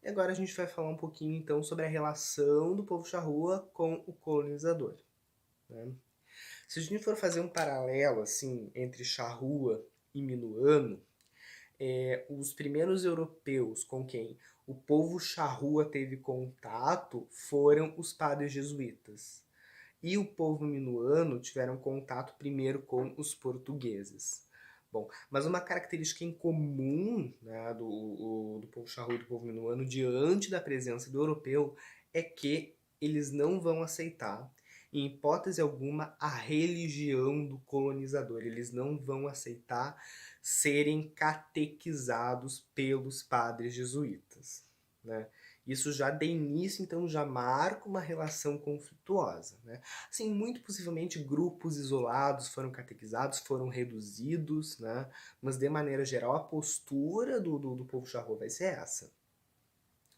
E agora a gente vai falar um pouquinho então sobre a relação do povo charrua com o colonizador, né? Se a gente for fazer um paralelo assim entre charrua e minuano, os primeiros europeus com quem o povo charrua teve contato foram os padres jesuítas. E o povo minuano tiveram contato primeiro com os portugueses. Bom, mas uma característica em comum, né, do povo charrua e do povo minuano diante da presença do europeu é que eles não vão aceitar, em hipótese alguma, a religião do colonizador. Eles não vão aceitar serem catequizados pelos padres jesuítas, né? Isso já de início, então, já marca uma relação conflituosa, né? Assim, muito possivelmente grupos isolados foram catequizados, foram reduzidos, né? Mas de maneira geral a postura do povo charrua vai ser essa.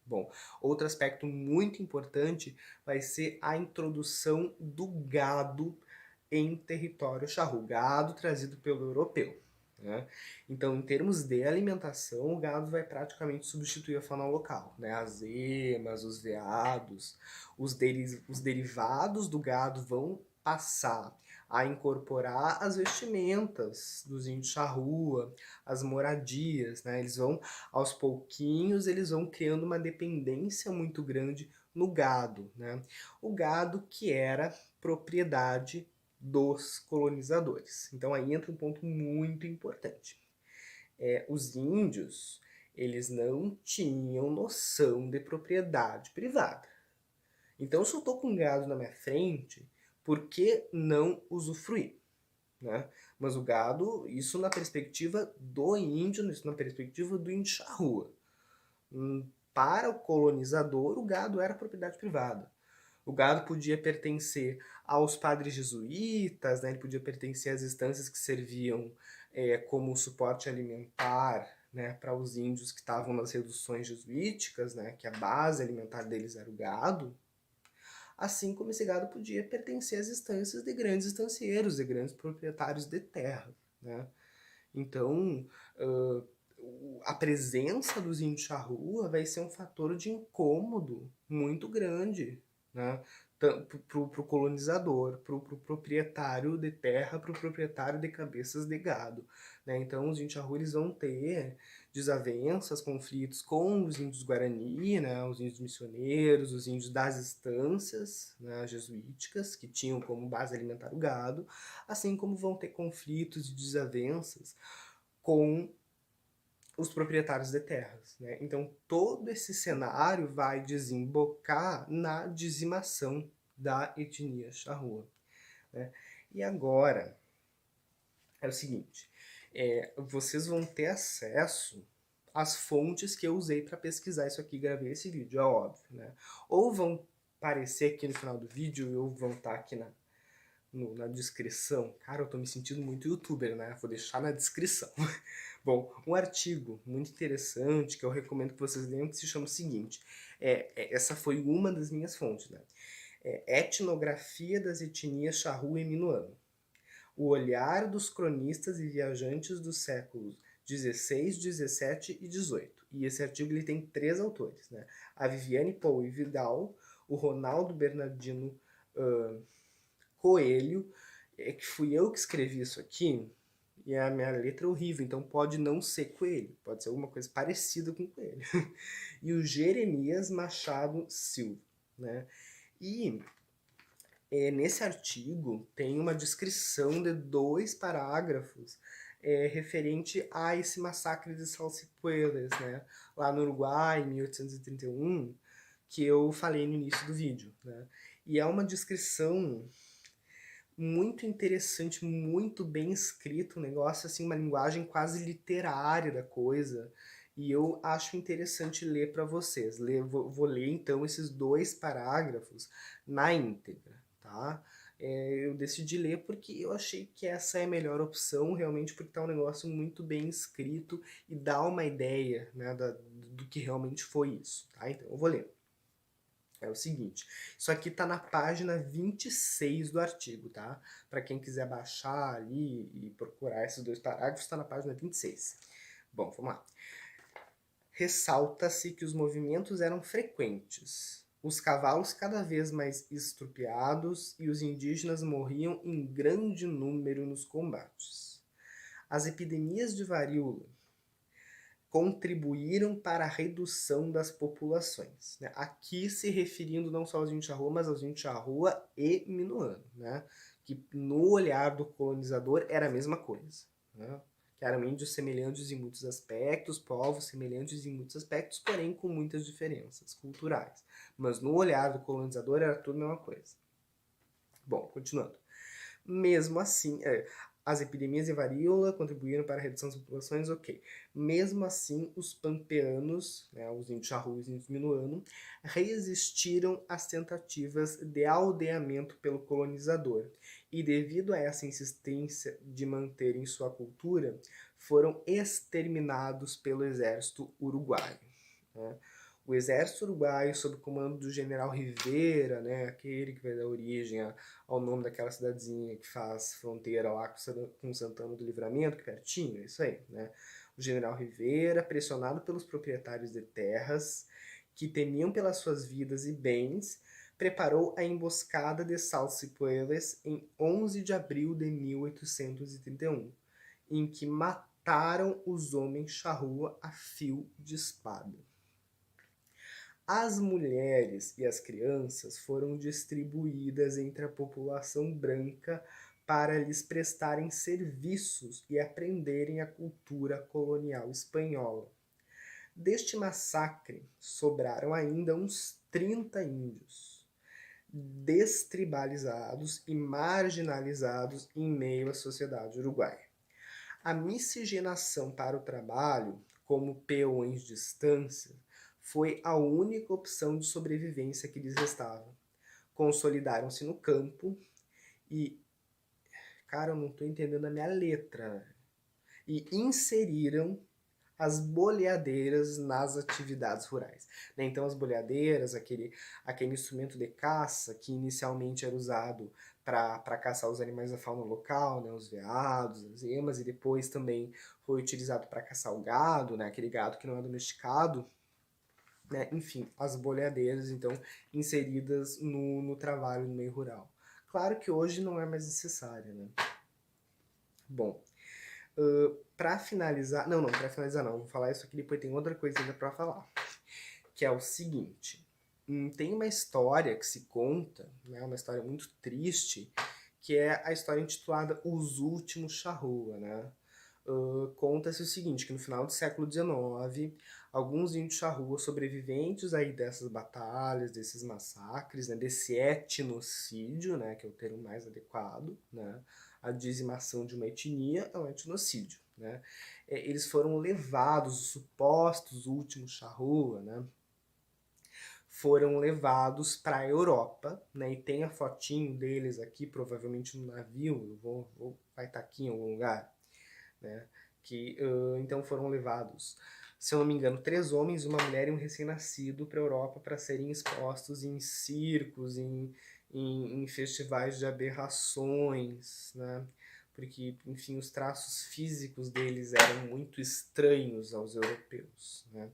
Bom, outro aspecto muito importante vai ser a introdução do gado em território charrua, gado trazido pelo europeu, né? Então, em termos de alimentação, o gado vai praticamente substituir a fauna local, né? As emas, os veados, os derivados do gado vão passar a incorporar as vestimentas dos índios charrua, as moradias, né? Eles vão, aos pouquinhos, eles vão criando uma dependência muito grande no gado, né? O gado que era propriedade dos colonizadores. Então aí entra um ponto muito importante. Os índios, eles não tinham noção de propriedade privada. Então, se eu estou com gado na minha frente, por que não usufruir? Né? Mas o gado, isso na perspectiva do índio, isso na perspectiva do índio charrua. Para o colonizador, o gado era propriedade privada. O gado podia pertencer aos padres jesuítas, né? Ele podia pertencer às instâncias que serviam como suporte alimentar, né, para os índios que estavam nas reduções jesuíticas, né, que a base alimentar deles era o gado, assim como esse gado podia pertencer às instâncias de grandes estancieiros, de grandes proprietários de terra, né? Então, uh, a presença dos índios charrua vai ser um fator de incômodo muito grande, né? Para o colonizador, para o proprietário de terra, para o proprietário de cabeças de gado, né? Então, os índios charrua eles vão ter desavenças, conflitos com os índios guarani, né? Os índios missioneiros, os índios das estâncias, né, jesuíticas, que tinham como base alimentar o gado, assim como vão ter conflitos e desavenças com os proprietários de terras, né? Então todo esse cenário vai desembocar na dizimação da etnia charrua, né? E agora é o seguinte, vocês vão ter acesso às fontes que eu usei para pesquisar isso aqui, gravei esse vídeo, é óbvio, né? Ou vão aparecer aqui no final do vídeo, ou vão estar aqui na descrição. Cara, eu tô me sentindo muito youtuber, né? Vou deixar na descrição. Bom, um artigo muito interessante que eu recomendo que vocês leiam que se chama o seguinte. Essa foi uma das minhas fontes, né? Etnografia das etnias charrua e minuano. O olhar dos cronistas e viajantes dos séculos XVI, XVII e XVIII. E esse artigo ele tem 3 autores, né? A Viviane Paul e Vidal, o Ronaldo Bernardino Coelho, que fui eu que escrevi isso aqui, e a minha letra é horrível, então pode não ser Coelho, pode ser alguma coisa parecida com Coelho. E o Jeremias Machado Silva, né? E nesse artigo tem uma descrição de 2 parágrafos referente a esse massacre de Salsipuelas, né? Lá no Uruguai, em 1831, que eu falei no início do vídeo, né? E é uma descrição muito interessante, muito bem escrito, um negócio assim, uma linguagem quase literária da coisa. E eu acho interessante ler para vocês. Vou ler então esses 2 parágrafos na íntegra, tá? Eu decidi ler porque eu achei que essa é a melhor opção, realmente, porque tá um negócio muito bem escrito e dá uma ideia, né, do que realmente foi isso, tá? Então eu vou ler. É o seguinte, isso aqui tá na página 26 do artigo, tá? Para quem quiser baixar ali e procurar esses 2 parágrafos, tá na página 26. Bom, vamos lá. ressalta-se que os movimentos eram frequentes, os cavalos cada vez mais estrupiados e os indígenas morriam em grande número nos combates. As epidemias de varíola contribuíram para a redução das populações, né? Aqui se referindo não só aos índios charrua, mas aos índios charrua e minuano, né? Que no olhar do colonizador era a mesma coisa, né? Que eram índios semelhantes em muitos aspectos, povos semelhantes em muitos aspectos, porém com muitas diferenças culturais. Mas no olhar do colonizador era tudo a mesma coisa. Bom, continuando. Mesmo assim, as epidemias de varíola contribuíram para a redução das populações, ok. Mesmo assim, os pampeanos, né, os índios charrua e os índios minuano, resistiram às tentativas de aldeamento pelo colonizador. E devido a essa insistência de manterem sua cultura, foram exterminados pelo exército uruguaio, né? O exército uruguaio, sob o comando do general Rivera, né, aquele que vai dar origem ao nome daquela cidadezinha que faz fronteira lá com Santana do Livramento, que pertinho, é isso aí, né? O general Rivera, pressionado pelos proprietários de terras, que temiam pelas suas vidas e bens, preparou a emboscada de Salsipueles em 11 de abril de 1831, em que mataram os homens charrua a fio de espada. As mulheres e as crianças foram distribuídas entre a população branca para lhes prestarem serviços e aprenderem a cultura colonial espanhola. Deste massacre sobraram ainda uns 30 índios, destribalizados e marginalizados em meio à sociedade uruguaia. A miscigenação para o trabalho, como peões de estância, foi a única opção de sobrevivência que lhes restava. Consolidaram-se no campo e... Cara, eu não estou entendendo a minha letra. E inseriram as boleadeiras nas atividades rurais. Então as boleadeiras, aquele instrumento de caça que inicialmente era usado para caçar os animais da fauna local, né, os veados, as emas, e depois também foi utilizado para caçar o gado, né, aquele gado que não é domesticado, né, enfim, as boleadeiras, então, inseridas no trabalho no meio rural. Claro que hoje não é mais necessária, né? Bom, para finalizar... Não, para finalizar não, vou falar isso aqui, depois tem outra coisa ainda para falar, que é o seguinte. Tem uma história que se conta, né, uma história muito triste, que é a história intitulada Os Últimos Charrua, né? Conta-se o seguinte, que no final do século XIX, alguns índios charrua sobreviventes aí dessas batalhas, desses massacres, né, desse etnocídio, né, que é o termo mais adequado, né, a dizimação de uma etnia é um etnocídio, né, eles foram levados, os supostos últimos charrua, né, foram levados para a Europa, né, e tem a fotinho deles aqui, provavelmente no navio, vai estar aqui em algum lugar, né, que então foram levados, se eu não me engano, 3 homens, uma mulher e um recém-nascido para a Europa para serem expostos em circos, em festivais de aberrações, né, porque, enfim, os traços físicos deles eram muito estranhos aos europeus, né,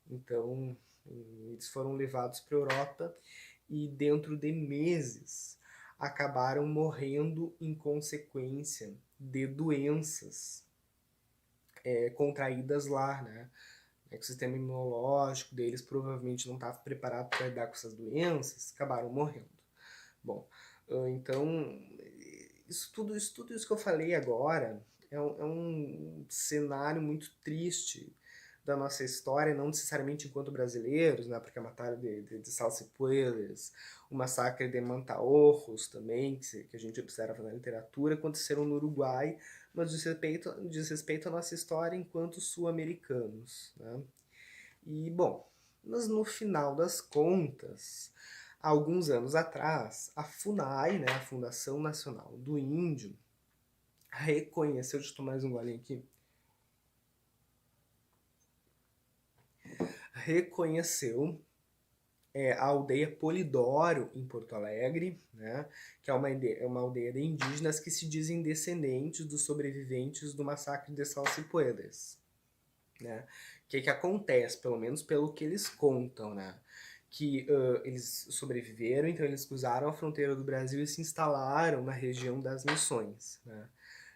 então eles foram levados para a Europa e dentro de meses acabaram morrendo em consequência de doenças contraídas lá, né? Que o sistema imunológico deles provavelmente não estava preparado para lidar com essas doenças, acabaram morrendo. Bom, então, tudo isso que eu falei agora é um cenário muito triste da nossa história, não necessariamente enquanto brasileiros, né, porque a batalha de Salsipuelas, o massacre de Mataorros também, que a gente observa na literatura, aconteceram no Uruguai, mas diz respeito à nossa história enquanto sul-americanos, né? E, bom, mas no final das contas, há alguns anos atrás, a FUNAI, né, a Fundação Nacional do Índio, reconheceu, deixa eu tomar mais um golinho aqui, reconheceu a aldeia Polidoro, em Porto Alegre, né, que é uma aldeia de indígenas que se dizem descendentes dos sobreviventes do massacre de Salsipuelas, né, que acontece, pelo menos pelo que eles contam, né? Que eles sobreviveram, então eles cruzaram a fronteira do Brasil e se instalaram na região das Missões, né?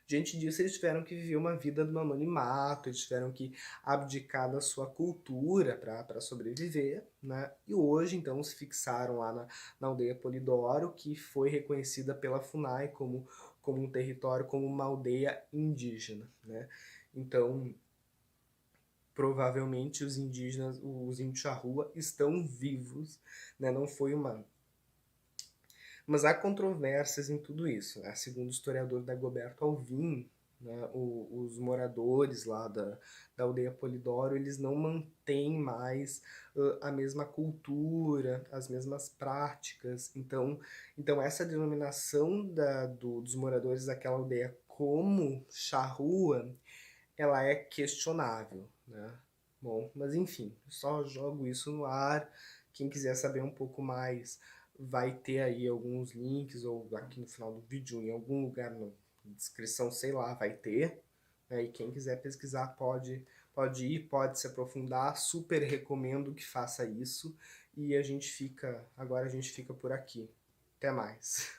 Diante disso, eles tiveram que viver uma vida no anonimato, eles tiveram que abdicar da sua cultura para sobreviver, né? E hoje, então, se fixaram lá na aldeia Polidoro, que foi reconhecida pela FUNAI como um território, como uma aldeia indígena, né? Então, provavelmente os indígenas, os índios charrua, estão vivos, né? Não foi uma... Mas há controvérsias em tudo isso, né? Segundo o historiador Dagoberto Alvim, né, os moradores lá da aldeia Polidoro, eles não mantêm mais a mesma cultura, as mesmas práticas. Então essa denominação dos moradores daquela aldeia como charrua, ela é questionável, né? Bom, mas enfim, só jogo isso no ar. Quem quiser saber um pouco mais, vai ter aí alguns links, ou aqui no final do vídeo, em algum lugar na descrição, sei lá, vai ter. Né? E quem quiser pesquisar pode ir, pode se aprofundar. Super recomendo que faça isso. E agora a gente fica por aqui. Até mais.